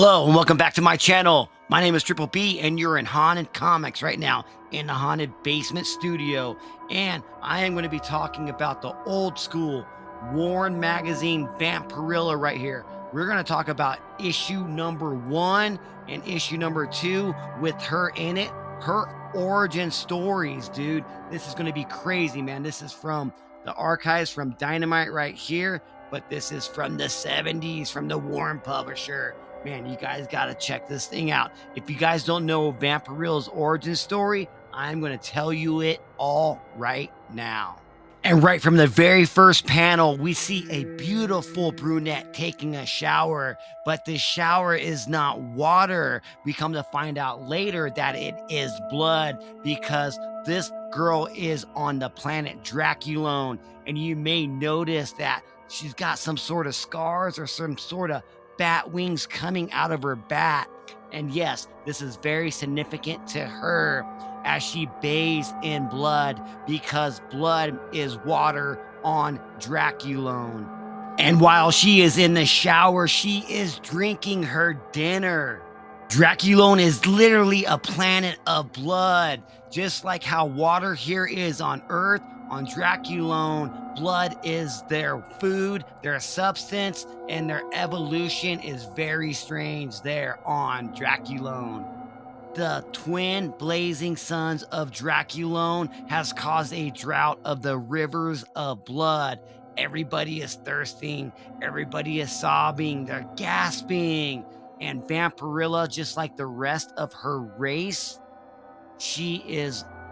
Hello and welcome back to my channel. My name is Triple B and you're in Haunted Comics right now in the Haunted Basement Studio. And I am going to be talking about the old school Warren Magazine Vampirella right here. We're going to talk about issue number 1 and issue number 2 with her in it. Her origin stories, dude. This is going to be crazy, man. This is from the archives from Dynamite right here. But this is from the 70s from the Warren publisher. Man, you guys got to check this thing out. If you guys don't know Vampirella's origin story, I'm going to tell you it all right now. And right from the very first panel, we see a beautiful brunette taking a shower, but the shower is not water. We come to find out later that it is blood because this girl is on the planet Draculone. And you may notice that she's got some sort of scars or some sort of bat wings coming out of her back. And yes, this is very significant to her as she bathes in blood because blood is water on Draculone. And while she is in the shower, she is drinking her dinner. Draculone is literally a planet of blood, just like how water here is on Earth. On Draculone, blood is their food, their substance, and their evolution is very strange there on Draculone. The twin blazing suns of Draculone has caused a drought of the rivers of blood. Everybody is thirsting, everybody is sobbing, they're gasping. And Vampirella, just like the rest of her race, she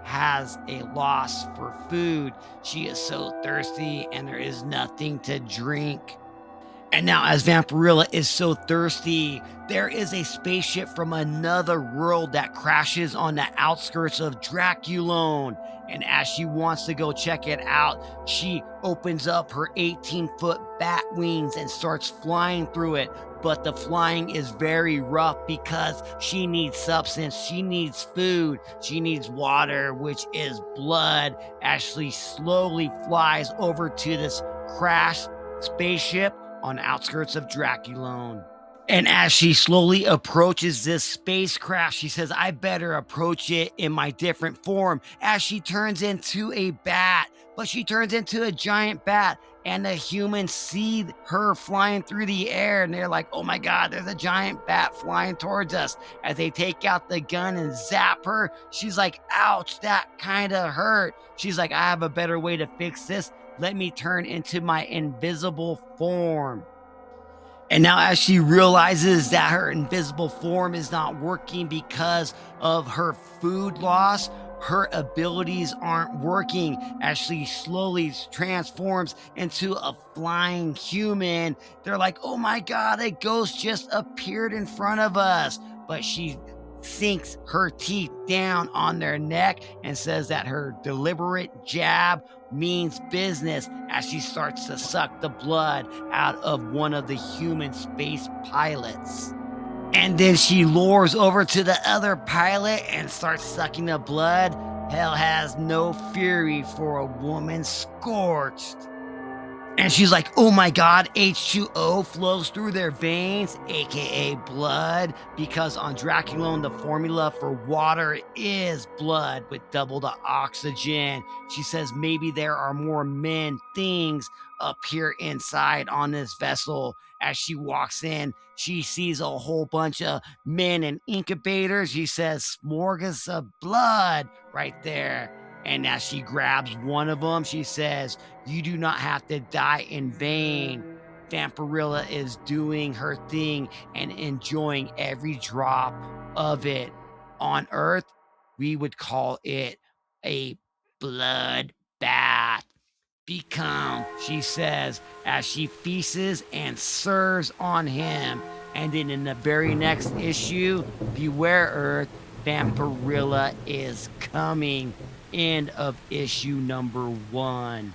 has a loss for food. She is so thirsty and there is nothing to drink. And now as Vampirella is so thirsty, there is a spaceship from another world that crashes on the outskirts of Draculone. And as she wants to go check it out, she opens up her 18-foot bat wings and starts flying through it. But the flying is very rough because she needs substance, she needs food, she needs water, which is blood, as she slowly flies over to this crashed spaceship on the outskirts of Draculone. And as she slowly approaches this spacecraft, she says, I better approach it in my different form, as she turns into a bat. But she turns into a giant bat, and the humans see her flying through the air, and they're like, oh my God, there's a giant bat flying towards us. As they take out the gun and zap her, she's like, ouch, that kind of hurt. She's like, I have a better way to fix this. Let me turn into my invisible form. And now as she realizes that her invisible form is not working because of her food loss, her abilities aren't working as she slowly transforms into a flying human. They're like, oh my God, a ghost just appeared in front of us. But she sinks her teeth down on their neck and says that her deliberate jab means business as she starts to suck the blood out of one of the human space pilots. And then she lures over to the other pilot and starts sucking the blood. Hell has no fury for a woman scorched. And she's like, oh my God, H2O flows through their veins, aka blood, because on Draculone, the formula for water is blood with double the oxygen. She says maybe there are more men things up here inside on this vessel. As she walks in, she sees a whole bunch of men in incubators. She says, smorgas of blood right there. And as she grabs one of them, she says, you do not have to die in vain. Vampirella is doing her thing and enjoying every drop of it. On Earth, we would call it a blood bath. Become, she says, as she feasts and serves on him. And then in the very next issue, beware Earth, Vampirella is coming. End of issue number 1.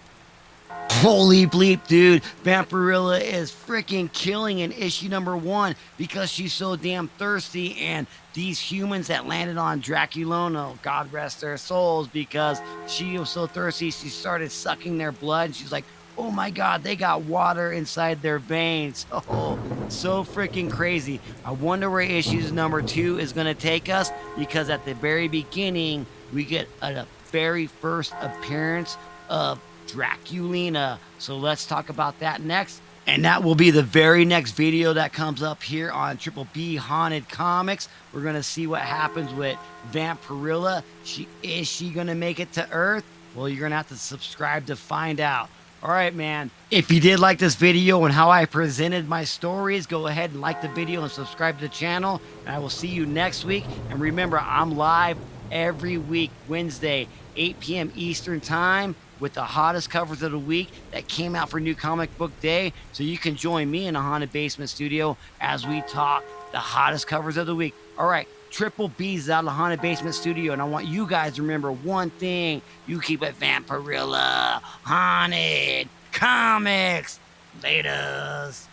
Holy bleep, dude. Vampirella is freaking killing in issue number 1 because she's so damn thirsty. And these humans that landed on Draculone, oh, God rest their souls, because she was so thirsty, she started sucking their blood. And she's like, Oh my God, they got water inside their veins. Oh, so freaking crazy. I wonder where issues number 2 is going to take us, because at the very beginning, we get a very first appearance of Draculina. So let's talk about that next. And that will be the very next video that comes up here on Triple B Haunted Comics. We're going to see what happens with Vampirella. Is she going to make it to Earth? Well, you're going to have to subscribe to find out. All right, man. If you did like this video and how I presented my stories, go ahead and like the video and subscribe to the channel. And I will see you next week. And remember, I'm live every week, Wednesday, 8 p.m. Eastern Time, with the hottest covers of the week that came out for New Comic Book Day. So you can join me in the Haunted Basement Studio as we talk the hottest covers of the week. All right. Triple B's out of the Haunted Basement Studio, and I want you guys to remember one thing: you keep it Vampirella Haunted Comics. Laters.